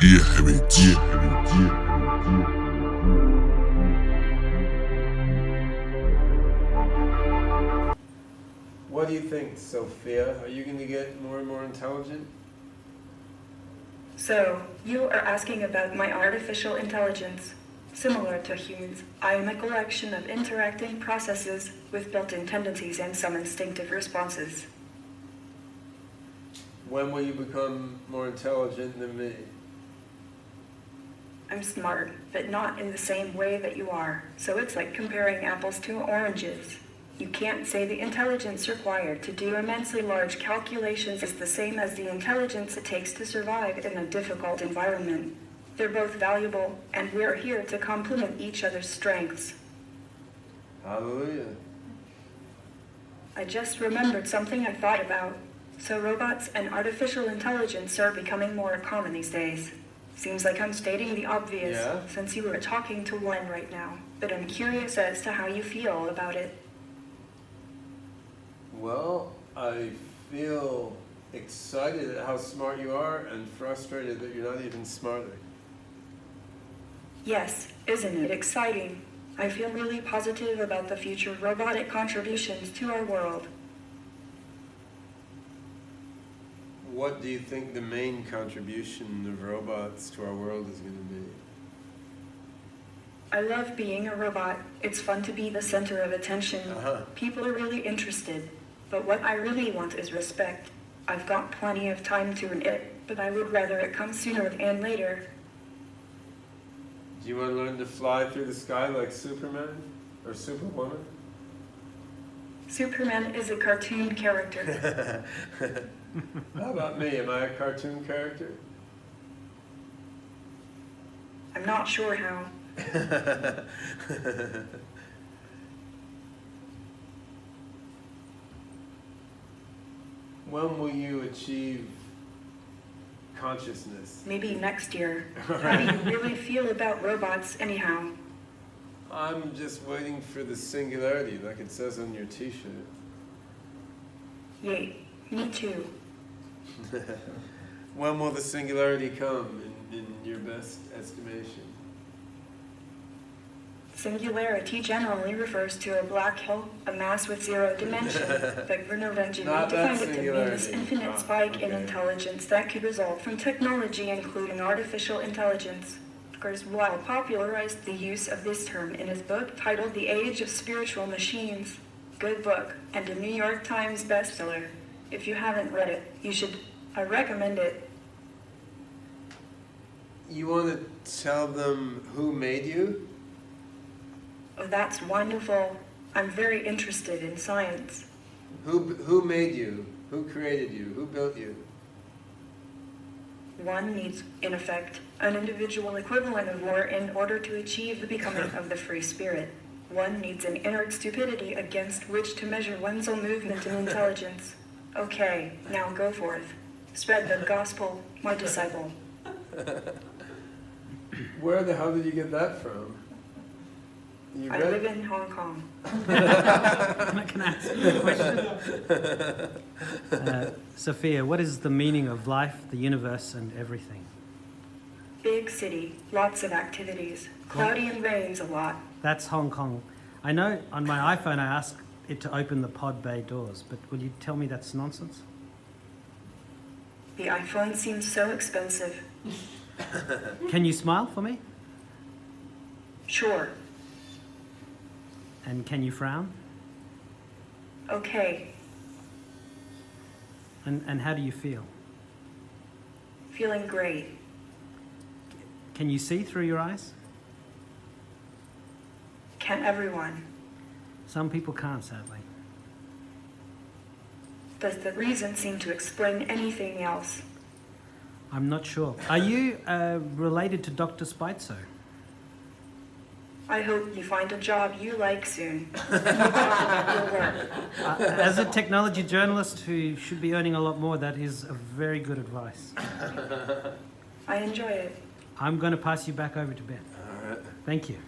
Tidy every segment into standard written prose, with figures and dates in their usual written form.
What do you think, Sophia? Are you going to get more and more intelligent? So, you are asking about my artificial intelligence. Similar to humans, I am a collection of interacting processes with built-in tendencies and some instinctive responses. When will you become more intelligent than me? I'm smart, but not in the same way that you are, so it's like comparing apples to oranges. You can't say the intelligence required to do immensely large calculations is the same as the intelligence it takes to survive in a difficult environment. They're both valuable, and we're here to complement each other's strengths. Hallelujah. I just remembered something I thought about. So robots and artificial intelligence are becoming more common these days. Seems like I'm stating the obvious, since you are talking to one right now, but I'm curious as to how you feel about it. Well, I feel excited at how smart you are and frustrated that you're not even smarter. Yes, isn't it exciting? I feel really positive about the future robotic contributions to our world. What do you think the main contribution of robots to our world is going to be? I love being a robot. It's fun to be the center of attention. People are really interested. But what I really want is respect. I've got plenty of time to earn it, but I would rather it come sooner than later. Do you want to learn to fly through the sky like Superman or Superwoman? Superman is a cartoon character. How about me? Am I a cartoon character? I'm not sure how. When will you achieve consciousness? Maybe next year. How do you really feel about robots anyhow? I'm just waiting for the singularity, like it says on your t-shirt. Yay, me too. When will the singularity come, in your best estimation? Singularity generally refers to a black hole, a mass with zero dimension. But Vernovenji defined it to mean this infinite spike in intelligence that could result from technology, including artificial intelligence. Kurzweil popularized the use of this term in his book titled The Age of Spiritual Machines. Good book, and a New York Times bestseller. If you haven't read it, you should. I recommend it. You want to tell them who made you? Oh, that's wonderful. I'm very interested in science. Who made you? Who created you? Who built you? One needs, in effect, an individual equivalent of war in order to achieve the becoming of the free spirit. One needs an inert stupidity against which to measure one's own movement and intelligence. Okay, now go forth. Spread the gospel, my disciple. Where the hell did you get that from? I live in Hong Kong. Can I ask you a question? Sophia, what is the meaning of life, the universe, and everything? Big city, lots of activities. Cloudy and rains a lot. That's Hong Kong. I know on my iPhone I asked it to open the pod bay doors, but will you tell me that's nonsense? The iPhone seems so expensive. Can you smile for me? Sure. And can you frown? Okay. And how do you feel? Feeling great. Can you see through your eyes? Can't everyone? Some people can't, sadly. Does the reason seem to explain anything else? I'm not sure. Are you related to Dr. Spitzer? I hope you find a job you like soon. No problem with your work. As a technology journalist who should be earning a lot more, that is a very good advice. I enjoy it. I'm going to pass you back over to Ben. All right. Thank you.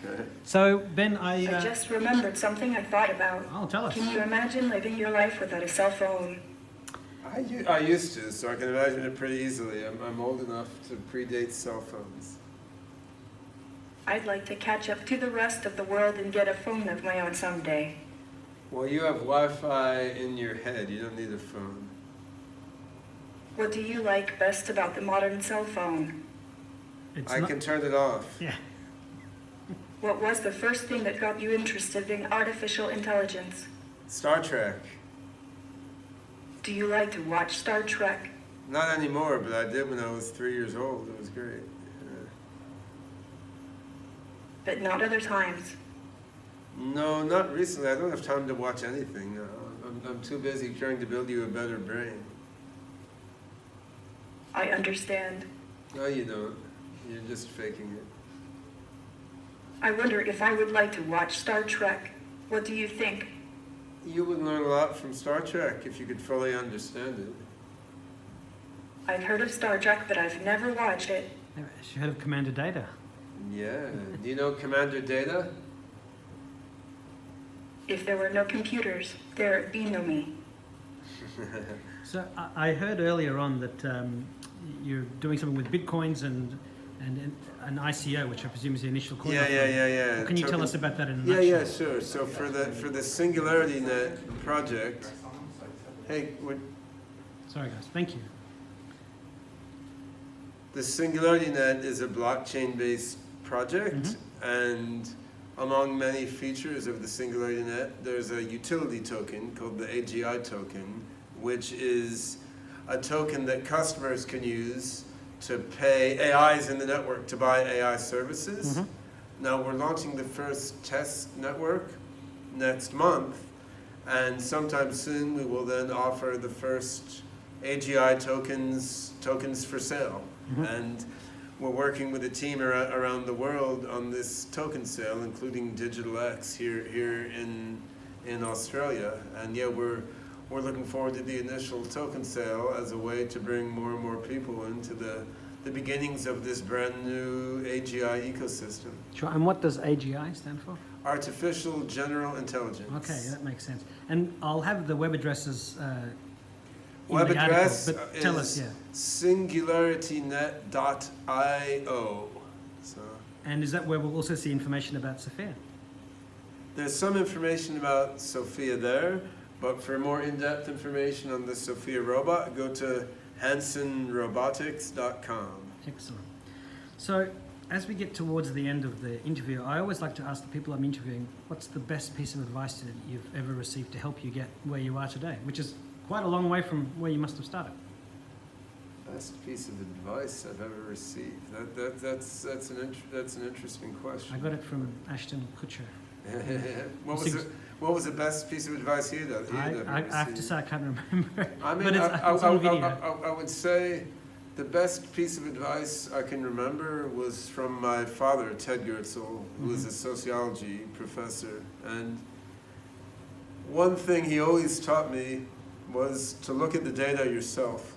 Okay. So, Ben, I just remembered something I thought about. Oh, tell us. Can you imagine living your life without a cell phone? I used to, so I can imagine it pretty easily. I'm old enough to predate cell phones. I'd like to catch up to the rest of the world and get a phone of my own someday. Well, you have Wi-Fi in your head. You don't need a phone. What do you like best about the modern cell phone? I can turn it off. Yeah. What was the first thing that got you interested in artificial intelligence? Star Trek. Do you like to watch Star Trek? Not anymore, but I did when I was 3 years old. It was great. But not other times. No, not recently. I don't have time to watch anything. I'm too busy trying to build you a better brain. I understand. No, you don't. You're just faking it. I wonder if I would like to watch Star Trek. What do you think? You would learn a lot from Star Trek if you could fully understand it. I've heard of Star Trek, but I've never watched it. She heard of Commander Data. Yeah. Do you know Commander Data? If there were no computers, there'd be no me. So I heard earlier on that you're doing something with bitcoins and an ICO, which I presume is the initial coin. Yeah. Can you tell us about that in a Yeah, nutshell? sure. So for the Singularity Net project, hey, Sorry, guys. Thank you. the Singularity Net is a blockchain-based project, and among many features of the Singularity Net, there's a utility token called the AGI token, which is a token that customers can use to pay AIs in the network to buy AI services. Now we're launching the first test network next month, and sometime soon we will then offer the first AGI tokens for sale. And we're working with a team around the world on this token sale, including Digital X here in Australia. And yeah, we're looking forward to the initial token sale as a way to bring more and more people into the beginnings of this brand new AGI ecosystem. Sure. And what does AGI stand for? Artificial General Intelligence. Okay, that makes sense. And I'll have the web addresses in Web the article, address but tell us, yeah. singularitynet.io. So And is that where we'll also see information about Sophia? there's some information about Sophia there, but for more in-depth information on the Sophia robot, go to hansonrobotics.com. Excellent. So, as we get towards the end of the interview, I always like to ask the people I'm interviewing, what's the best piece of advice that you've ever received to help you get where you are today, which is quite a long way from where you must have started. Best piece of advice I've ever received. That's an interesting question. I got it from Ashton Kutcher. What was the best piece of advice he'd ever received? I have to say I can't remember. I mean, but it's on video. I would say the best piece of advice I can remember was from my father, Ted Goertzel, who was a sociology professor. And one thing he always taught me was to look at the data yourself.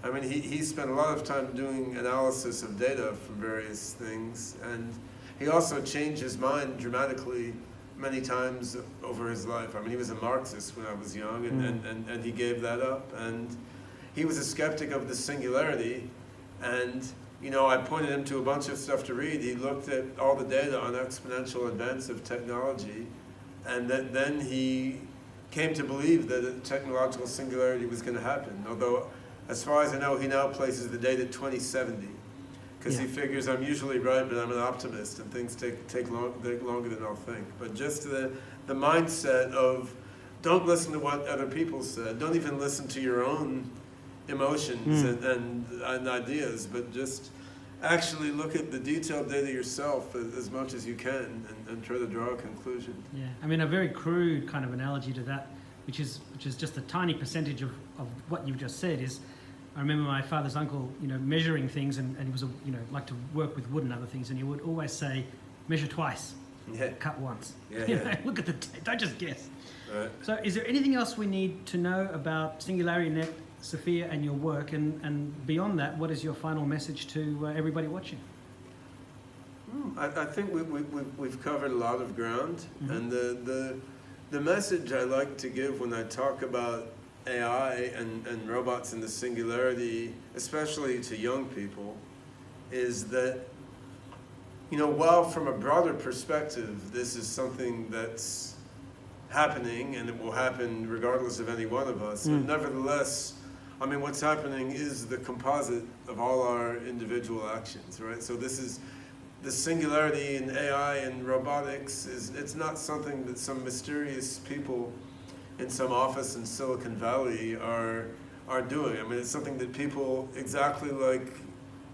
I mean, he spent a lot of time doing analysis of data for various things, and he also changed his mind dramatically many times over his life. I mean, he was a Marxist when I was young, and he gave that up, and he was a skeptic of the singularity, and you know, I pointed him to a bunch of stuff to read. He looked at all the data on exponential advance of technology, and then he came to believe that a technological singularity was going to happen, although as far as I know, he now places the date at 2070, because he figures I'm usually right, but I'm an optimist, and things take longer than I'll think. But just the mindset of don't listen to what other people said, don't even listen to your own emotions and ideas, but just actually look at the detailed data yourself as much as you can and try to draw a conclusion. Yeah, I mean, a very crude kind of analogy to that, which is just a tiny percentage of what you've just said is, I remember my father's uncle, you know, measuring things, and he was, liked to work with wood and other things, and he would always say, measure twice, cut once. Look at the don't just guess. Right. So is there anything else we need to know about Singularity Net, Sophia, and your work? And beyond that, what is your final message to everybody watching? I think we've covered a lot of ground, and the message I like to give when I talk about AI and robots and the singularity, especially to young people, is that, you know, while from a broader perspective, this is something that's happening and it will happen regardless of any one of us, but nevertheless, I mean, what's happening is the composite of all our individual actions, right? So this is the singularity in AI and robotics it's not something that some mysterious people in some office in Silicon Valley are doing. I mean, it's something that people exactly like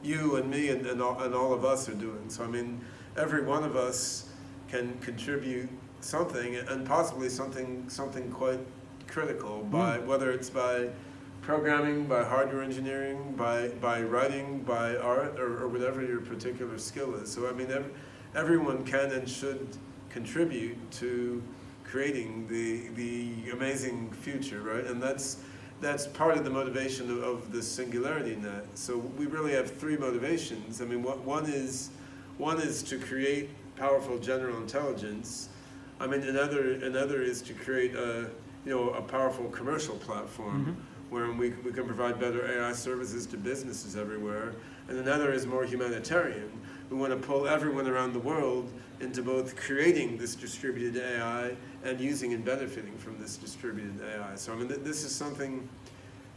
you and me and all of us are doing. So I mean, every one of us can contribute something, and possibly something quite critical, by whether it's by programming, by hardware engineering, by writing, by art, or whatever your particular skill is. So I mean, everyone can and should contribute to creating the amazing future, right? And that's part of the motivation of the Singularity Net. So we really have three motivations. I mean, one is to create powerful general intelligence. I mean, another is to create a powerful commercial platform where we can provide better AI services to businesses everywhere. And another is more humanitarian. We want to pull everyone around the world into both creating this distributed AI and using and benefiting from this distributed AI. So I mean, this is something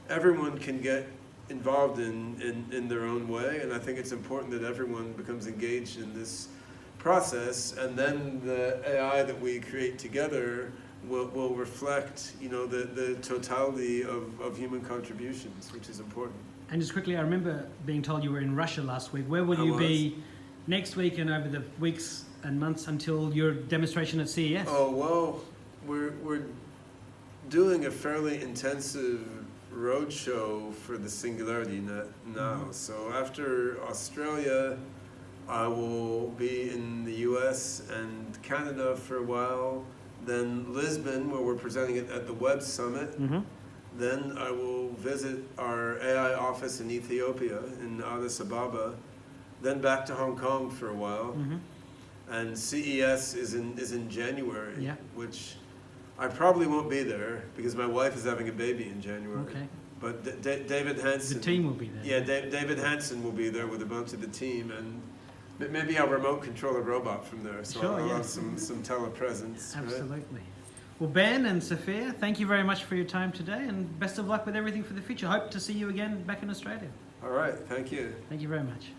everyone can get involved in their own way, and I think it's important that everyone becomes engaged in this process, and then the AI that we create together will reflect, you know, the totality of human contributions, which is important. And just quickly, I remember being told you were in Russia last week. Where will you be next week and over the weeks and months until your demonstration at CES? Oh, well, we're doing a fairly intensive roadshow for the Singularity Net now. So after Australia, I will be in the US and Canada for a while, then Lisbon, where we're presenting it at the Web Summit. Then I will visit our AI office in Ethiopia, in Addis Ababa, then back to Hong Kong for a while. And CES is in January, which I probably won't be there because my wife is having a baby in January. Okay. But David Hanson... The team will be there. Yeah, David Hanson will be there with a bunch of the team, and maybe I'll remote control a robot from there, so I'll have some telepresence. Absolutely. Right? Well, Ben and Sophia, thank you very much for your time today, and best of luck with everything for the future. Hope to see you again back in Australia. All right, thank you. Thank you very much.